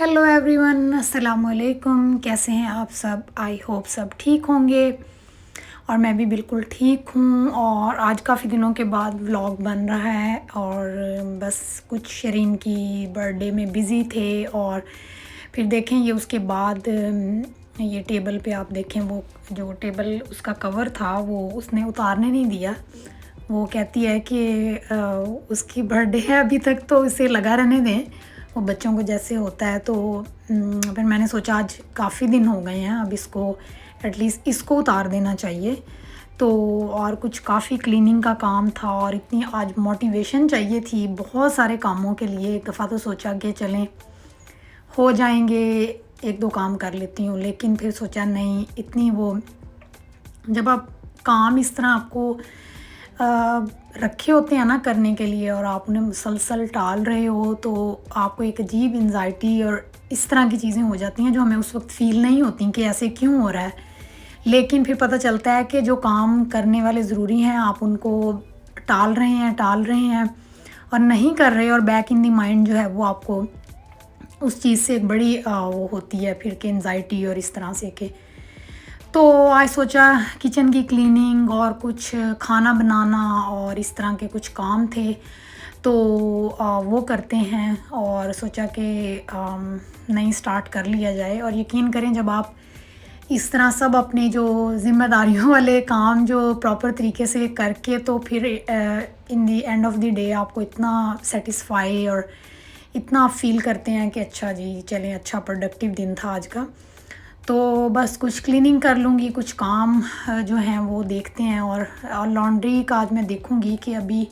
Hello everyone, अस्सलाम वालेकुम। कैसे हैं आप सब? आई होप सब ठीक होंगे और मैं भी बिल्कुल ठीक हूँ। और आज काफ़ी दिनों के बाद व्लॉग बन रहा है और बस कुछ शरीन की बर्थडे में बिज़ी थे। और फिर देखें ये उसके बाद ये टेबल पे आप देखें, वो जो टेबल उसका कवर था वो उसने उतारने नहीं दिया। वो कहती है कि उसकी बर्थडे है अभी तक तो इसे लगा रहने दें, वो बच्चों को जैसे होता है। तो फिर मैंने सोचा आज काफ़ी दिन हो गए हैं, अब इसको एटलीस्ट इसको उतार देना चाहिए। तो और कुछ काफ़ी क्लीनिंग का काम था और इतनी आज मोटिवेशन चाहिए थी बहुत सारे कामों के लिए। एक दफ़ा तो सोचा कि चलें हो जाएंगे, एक दो काम कर लेती हूँ, लेकिन फिर सोचा नहीं, इतनी वो जब आप काम इस तरह आपको रखे होते हैं ना करने के लिए और आप उन्हें मुसलसल टाल रहे हो, तो आपको एक अजीब एंजाइटी और इस तरह की चीज़ें हो जाती हैं जो हमें उस वक्त फ़ील नहीं होती कि ऐसे क्यों हो रहा है। लेकिन फिर पता चलता है कि जो काम करने वाले ज़रूरी हैं आप उनको टाल रहे हैं और नहीं कर रहे, और बैक इन द माइंड जो है वो आपको उस चीज़ से एक बड़ी वो होती है फिर कि एंजाइटी और इस तरह से कि। तो आज सोचा किचन की क्लीनिंग और कुछ खाना बनाना और इस तरह के कुछ काम थे, तो वो करते हैं। और सोचा कि नहीं, स्टार्ट कर लिया जाए। और यकीन करें, जब आप इस तरह सब अपने जो ज़िम्मेदारियों वाले काम जो प्रॉपर तरीके से करके, तो फिर in the end of the day आपको इतना सेटिस्फाई और इतना आप फील करते हैं कि अच्छा जी चलें, अच्छा प्रोडक्टिव दिन था आज का। तो बस कुछ क्लीनिंग कर लूँगी, कुछ काम जो हैं वो देखते हैं। और लॉन्ड्री का आज मैं देखूँगी कि अभी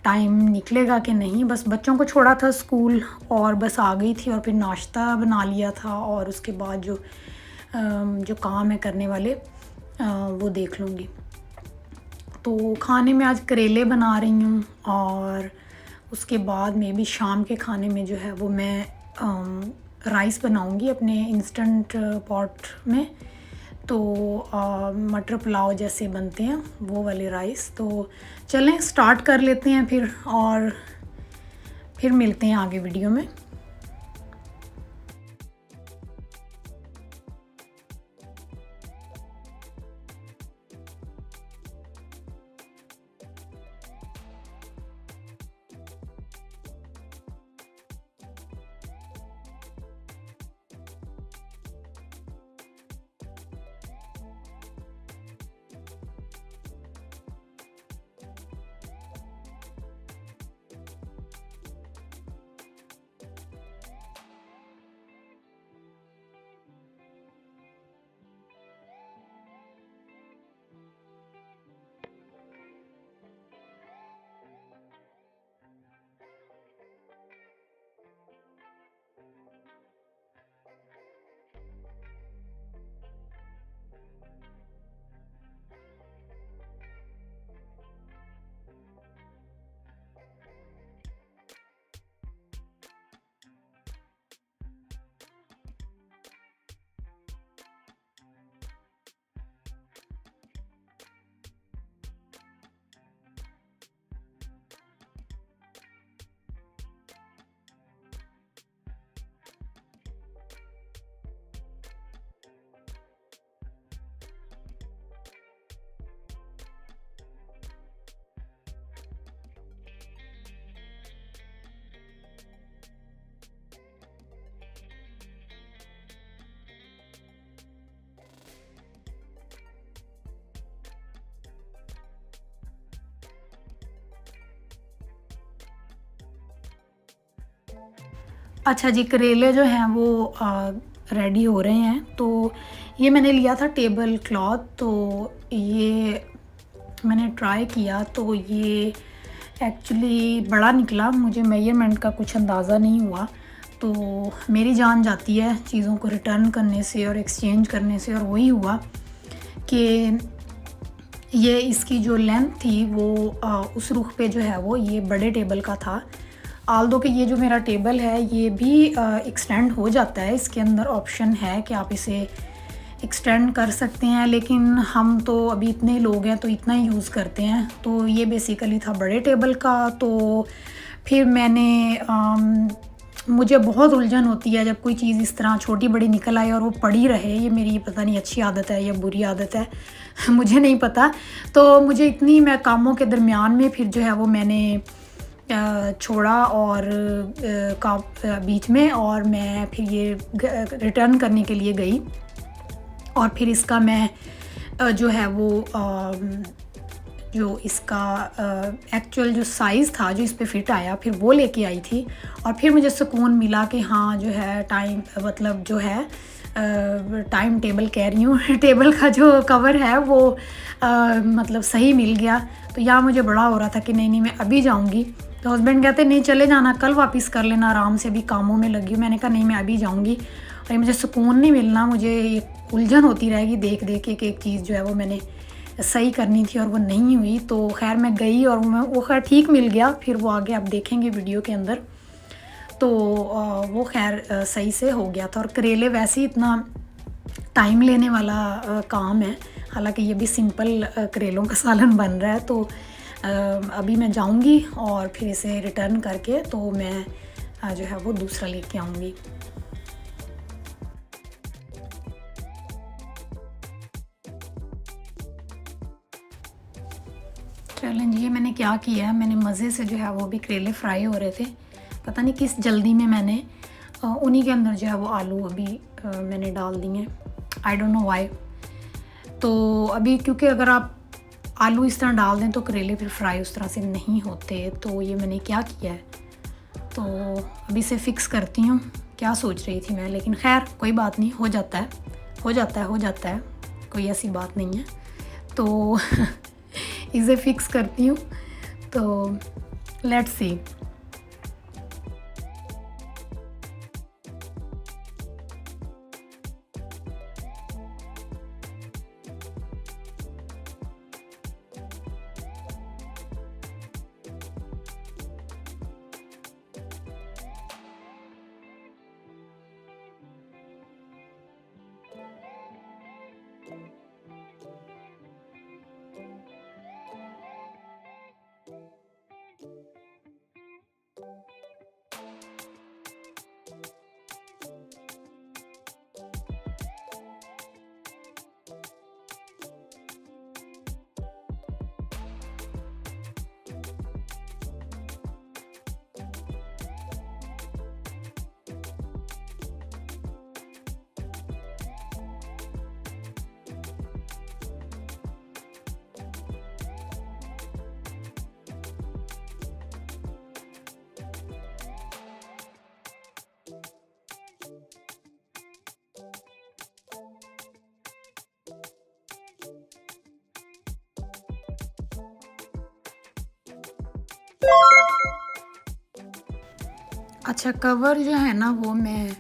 टाइम निकलेगा कि नहीं। बस बच्चों को छोड़ा था स्कूल और बस आ गई थी और फिर नाश्ता बना लिया था, और उसके बाद जो काम है करने वाले वो देख लूँगी। तो खाने में आज करेले बना रही हूँ, और उसके बाद में भी शाम के खाने में जो है वो मैं राइस बनाऊँगी अपने इंस्टेंट पॉट में। तो मटर पुलाव जैसे बनते हैं वो वाले राइस। तो चलें स्टार्ट कर लेते हैं फिर, और फिर मिलते हैं आगे वीडियो में। अच्छा जी, करेले जो हैं वो रेडी हो रहे हैं। तो ये मैंने लिया था टेबल क्लॉथ, तो ये मैंने ट्राई किया तो ये एक्चुअली बड़ा निकला। मुझे मेजरमेंट का कुछ अंदाज़ा नहीं हुआ, तो मेरी जान जाती है चीज़ों को रिटर्न करने से और एक्सचेंज करने से। और वही हुआ कि ये इसकी जो लेंथ थी वो उस रुख पे जो है वो ये बड़े टेबल का था। आल्दो कि ये जो मेरा टेबल है ये भी एक्सटेंड हो जाता है, इसके अंदर ऑप्शन है कि आप इसे एक्सटेंड कर सकते हैं, लेकिन हम तो अभी इतने लोग हैं तो इतना ही यूज़ करते हैं। तो ये बेसिकली था बड़े टेबल का। तो फिर मैंने मुझे बहुत उलझन होती है जब कोई चीज़ इस तरह छोटी बड़ी निकल आए और वो पड़ी रहे। ये मेरी पता नहीं अच्छी आदत है या बुरी आदत है मुझे नहीं पता। तो मुझे इतनी मैं कामों के दरमियान में फिर जो है वो मैंने छोड़ा और बीच में, और मैं फिर ये रिटर्न करने के लिए गई। और फिर इसका मैं जो है वो जो इसका एक्चुअल जो साइज़ था जो इस पे फिट आया फिर वो लेके आई थी। और फिर मुझे सुकून मिला कि हाँ जो है टाइम मतलब जो है टाइम टेबल कह रही हूँ टेबल का जो कवर है वो मतलब सही मिल गया। तो यहाँ मुझे बड़ा हो रहा था कि नहीं मैं अभी जाऊँगी। तो हस्बैंड कहते नहीं चले जाना, कल वापस कर लेना आराम से, अभी कामों में लगी हूँ। मैंने कहा नहीं मैं अभी जाऊँगी, और ये मुझे सुकून नहीं मिलना, मुझे ये उलझन होती रहेगी देख देख के कि एक चीज़ जो है वो मैंने सही करनी थी और वो नहीं हुई। तो खैर मैं गई और वो खैर ठीक मिल गया। फिर वो आगे आप देखेंगे वीडियो के अंदर। तो वो खैर सही से हो गया था। और करेले वैसे ही इतना टाइम लेने वाला काम है, हालांकि ये भी सिंपल करेलों का सालन बन रहा है। तो अभी मैं जाऊंगी और फिर इसे रिटर्न करके तो मैं जो है वो दूसरा लेके आऊँगी। चलें जी, ये मैंने क्या किया है, मैंने मज़े से जो है वो भी करेले फ्राई हो रहे थे, पता नहीं किस जल्दी में मैंने उन्हीं के अंदर जो है वो आलू अभी मैंने डाल दिए, आई डोंट नो व्हाई। तो अभी क्योंकि अगर आप आलू इस तरह डाल दें तो करेले फिर फ्राई उस तरह से नहीं होते। तो ये मैंने क्या किया है, तो अभी इसे फ़िक्स करती हूँ। क्या सोच रही थी मैं, लेकिन खैर कोई बात नहीं, हो जाता है हो जाता है हो जाता है, कोई ऐसी बात नहीं है। तो इसे फ़िक्स करती हूँ, तो लेट्स सी। अच्छा, कवर जो है ना वो मैं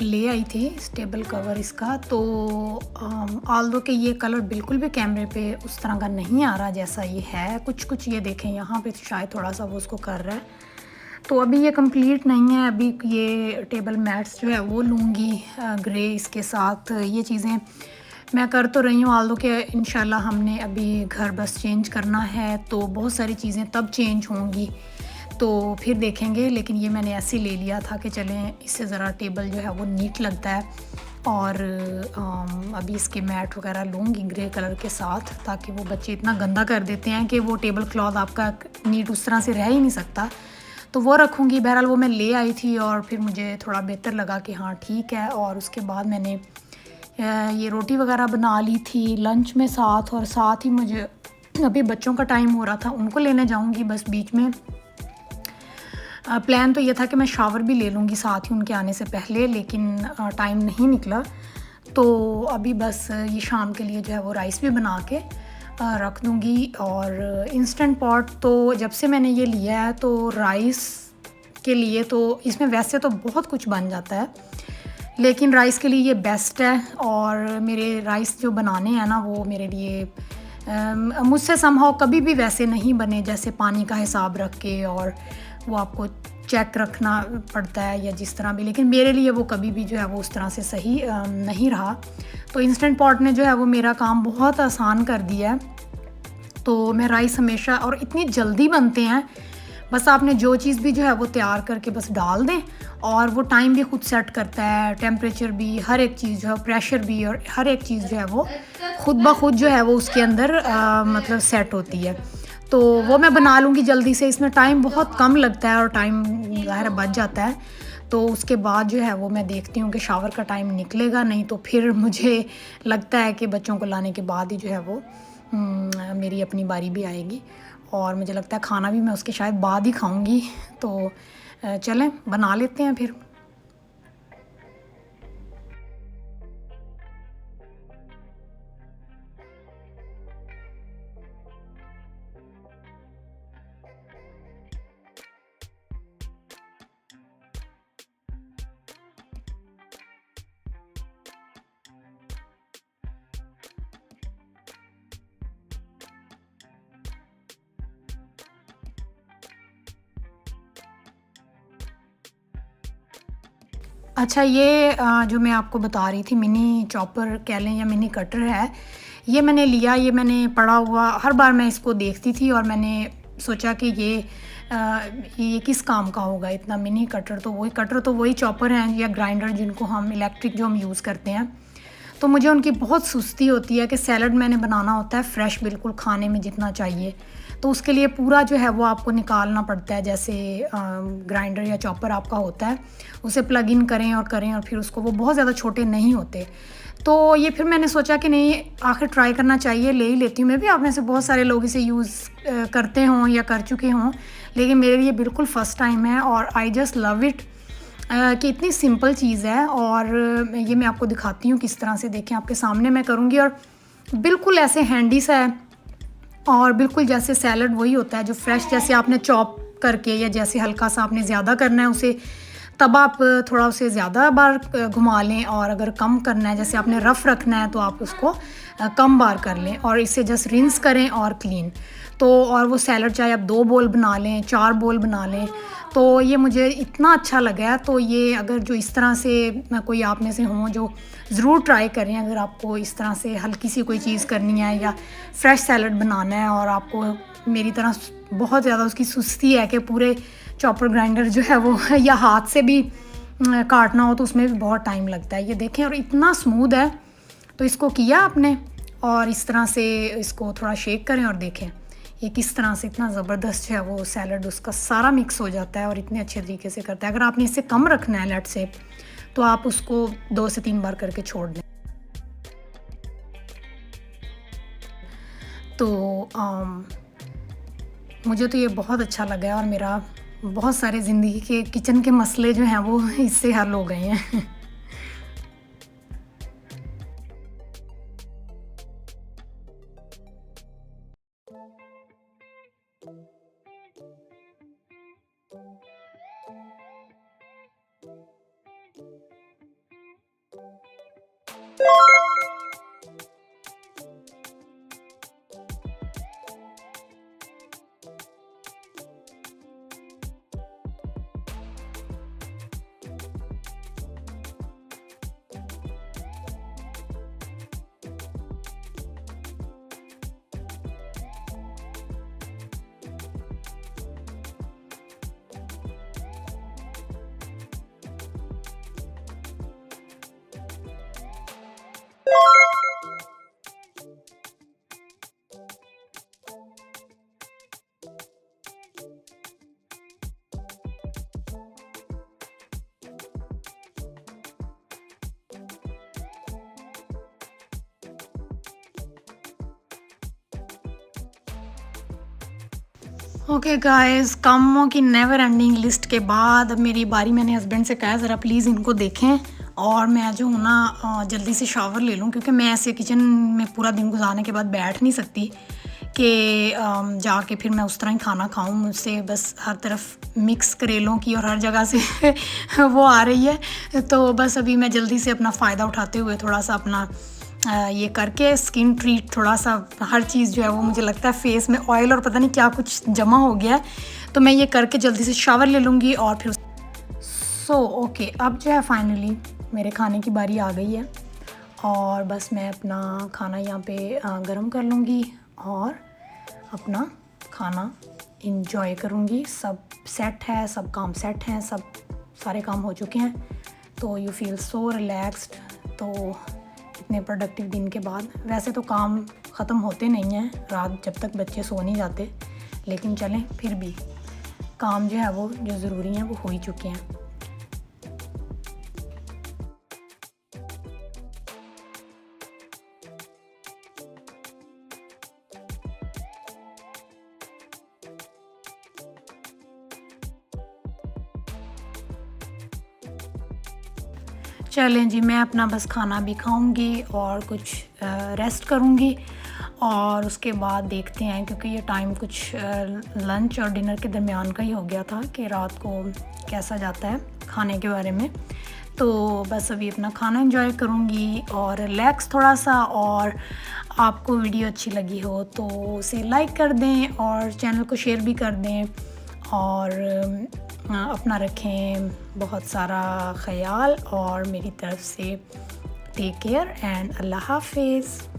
ले आई थी, स्टेबल कवर इसका। तो ऑल्दो कि ये कलर बिल्कुल भी कैमरे पे उस तरह का नहीं आ रहा जैसा ये है, कुछ कुछ ये देखें यहाँ पे शायद थोड़ा सा वो उसको कर रहा है। तो अभी ये कंप्लीट नहीं है, अभी ये टेबल मैट्स जो है वो लूँगी ग्रे इसके साथ। ये चीज़ें मैं कर तो रही हूँ, ऑल्दो कि इंशाल्लाह हमने अभी घर बस चेंज करना है तो बहुत सारी चीज़ें तब चेंज होंगी, तो फिर देखेंगे। लेकिन ये मैंने ऐसे ले लिया था कि चलें इससे ज़रा टेबल जो है वो नीट लगता है। और अभी इसके मैट वगैरह लूँगी ग्रे कलर के साथ, ताकि वो बच्चे इतना गंदा कर देते हैं कि वो टेबल क्लॉथ आपका नीट उस तरह से रह ही नहीं सकता। तो वो रखूँगी। बहरहाल वो मैं ले आई थी और फिर मुझे थोड़ा बेहतर लगा कि हाँ ठीक है। और उसके बाद मैंने ये रोटी वगैरह बना ली थी लंच में साथ, और साथ ही मुझे अभी बच्चों का टाइम हो रहा था, उनको लेने जाऊँगी बस बीच में। प्लान तो ये था कि मैं शावर भी ले लूँगी साथ ही उनके आने से पहले, लेकिन टाइम नहीं निकला। तो अभी बस ये शाम के लिए जो है वो राइस भी बना के रख दूँगी। और इंस्टेंट पॉट तो जब से मैंने ये लिया है तो राइस के लिए तो इसमें वैसे तो बहुत कुछ बन जाता है, लेकिन राइस के लिए ये बेस्ट है। और मेरे राइस जो बनाने हैं ना वो मेरे लिए मुझसे समहाउ कभी भी वैसे नहीं बने जैसे पानी का हिसाब रख के, और वो आपको चेक रखना पड़ता है या जिस तरह भी, लेकिन मेरे लिए वो कभी भी जो है वो उस तरह से सही नहीं रहा। तो इंस्टेंट पॉट ने जो है वो मेरा काम बहुत आसान कर दिया है। तो मैं राइस हमेशा, और इतनी जल्दी बनते हैं, बस आपने जो चीज़ भी जो है वो तैयार करके बस डाल दें, और वो टाइम भी खुद सेट करता है, टेम्परेचर भी, हर एक चीज़ जो है, प्रेशर भी, और हर एक चीज़ जो है वो खुद ब खुद जो है वो उसके अंदर मतलब सेट होती है। तो वो मैं बना लूँगी जल्दी से, इसमें टाइम बहुत कम लगता है और टाइम ज़ाहिर है बच जाता है। तो उसके बाद जो है वो मैं देखती हूँ कि शावर का टाइम निकलेगा, नहीं तो फिर मुझे लगता है कि बच्चों को लाने के बाद ही जो है वो मेरी अपनी बारी भी आएगी, और मुझे लगता है खाना भी मैं उसके शायद बाद ही खाऊंगी। तो चलें बना लेते हैं फिर। अच्छा, ये जो मैं आपको बता रही थी मिनी चॉपर कह लें या मिनी कटर है, ये मैंने लिया, ये मैंने पड़ा हुआ, हर बार मैं इसको देखती थी और मैंने सोचा कि ये किस काम का होगा इतना मिनी कटर। तो वही चॉपर हैं या ग्राइंडर जिनको हम इलेक्ट्रिक जो हम यूज़ करते हैं। तो मुझे उनकी बहुत सुस्ती होती है कि सैलड मैंने बनाना होता है फ्रेश बिल्कुल खाने में जितना चाहिए, तो उसके लिए पूरा जो है वो आपको निकालना पड़ता है। जैसे ग्राइंडर या चॉपर आपका होता है, उसे प्लग इन करें और फिर उसको, वो बहुत ज़्यादा छोटे नहीं होते। तो ये फिर मैंने सोचा कि नहीं, आखिर ट्राई करना चाहिए, ले ही लेती हूँ। मैं भी, आप में से बहुत सारे लोग इसे यूज़ करते हों या कर चुके हों, लेकिन मेरे लिए बिल्कुल फ़र्स्ट टाइम है और आई जस्ट लव इट कि इतनी सिंपल चीज़ है। और ये मैं आपको दिखाती हूँ किस तरह से, देखें आपके सामने मैं करूँगी, और बिल्कुल ऐसे हैंडी सा है, और बिल्कुल जैसे सैलड वही होता है जो फ्रेश, जैसे आपने चॉप करके या जैसे हल्का सा आपने ज़्यादा करना है उसे, तब आप थोड़ा उसे ज़्यादा बार घुमा लें, और अगर कम करना है, जैसे आपने रफ़ रखना है, तो आप उसको कम बार कर लें और इसे जस्ट रिंस करें और क्लीन। तो और वो सैलड चाहे आप 2 बोल बना लें, 4 बोल बना लें, तो ये मुझे इतना अच्छा लगा है। तो ये अगर जो इस तरह से कोई आप में से हों जो ज़रूर ट्राई करें, अगर आपको इस तरह से हल्की सी कोई चीज़ करनी है या फ्रेश सैलड बनाना है, और आपको मेरी तरह बहुत ज़्यादा उसकी सुस्ती है कि पूरे चॉपर ग्राइंडर जो है वो या हाथ से भी काटना हो, तो उसमें भी बहुत टाइम लगता है। ये देखें, और इतना स्मूथ है। तो इसको किया आपने, और इस तरह से इसको थोड़ा शेक करें और देखें ये किस तरह से इतना ज़बरदस्त जो है वो सैलड उसका सारा मिक्स हो जाता है और इतने अच्छे तरीके से करता है। अगर आपने इससे कम रखना है लेट से, तो आप उसको 2 से 3 बार करके छोड़ दें। तो मुझे तो ये बहुत अच्छा लगा है, और मेरा बहुत सारे ज़िंदगी के किचन के मसले जो हैं वो इससे हल हो गए हैं। ओके गाइस, कामों की नेवर एंडिंग लिस्ट के बाद अब मेरी बारी। मैंने हस्बैंड से कहा ज़रा प्लीज़ इनको देखें, और मैं जो हूँ ना जल्दी से शावर ले लूँ, क्योंकि मैं ऐसे किचन में पूरा दिन गुजारने के बाद बैठ नहीं सकती कि जाके फिर मैं उस तरह ही खाना खाऊं। मुझसे बस हर तरफ मिक्स करेलों की और हर जगह से वो आ रही है। तो बस अभी मैं जल्दी से अपना फ़ायदा उठाते हुए थोड़ा सा अपना ये करके स्किन ट्रीट, थोड़ा सा हर चीज़ जो है वो, मुझे लगता है फेस में ऑयल और पता नहीं क्या कुछ जमा हो गया है, तो मैं ये करके जल्दी से शावर ले लूँगी और फिर ओके, अब जो है फाइनली मेरे खाने की बारी आ गई है, और बस मैं अपना खाना यहाँ पे गरम कर लूँगी और अपना खाना इंजॉय करूँगी। सब सेट है, सब काम सेट हैं, सब सारे काम हो चुके हैं, तो यू फील सो रिलैक्स्ड। तो इतने प्रोडक्टिव दिन के बाद वैसे तो काम ख़त्म होते नहीं हैं रात जब तक बच्चे सो नहीं जाते, लेकिन चलें फिर भी काम जो है वो जो ज़रूरी हैं वो हो ही चुके हैं। चलें जी, मैं अपना बस खाना भी खाऊंगी और कुछ रेस्ट करूंगी और उसके बाद देखते हैं, क्योंकि ये टाइम कुछ लंच और डिनर के दरमियान का ही हो गया था कि रात को कैसा जाता है खाने के बारे में। तो बस अभी अपना खाना एंजॉय करूंगी और रिलैक्स थोड़ा सा। और आपको वीडियो अच्छी लगी हो तो उसे लाइक कर दें और चैनल को शेयर भी कर दें और अपना रखें बहुत सारा ख्याल। और मेरी तरफ से टेक केयर एंड अल्लाह हाफिज़।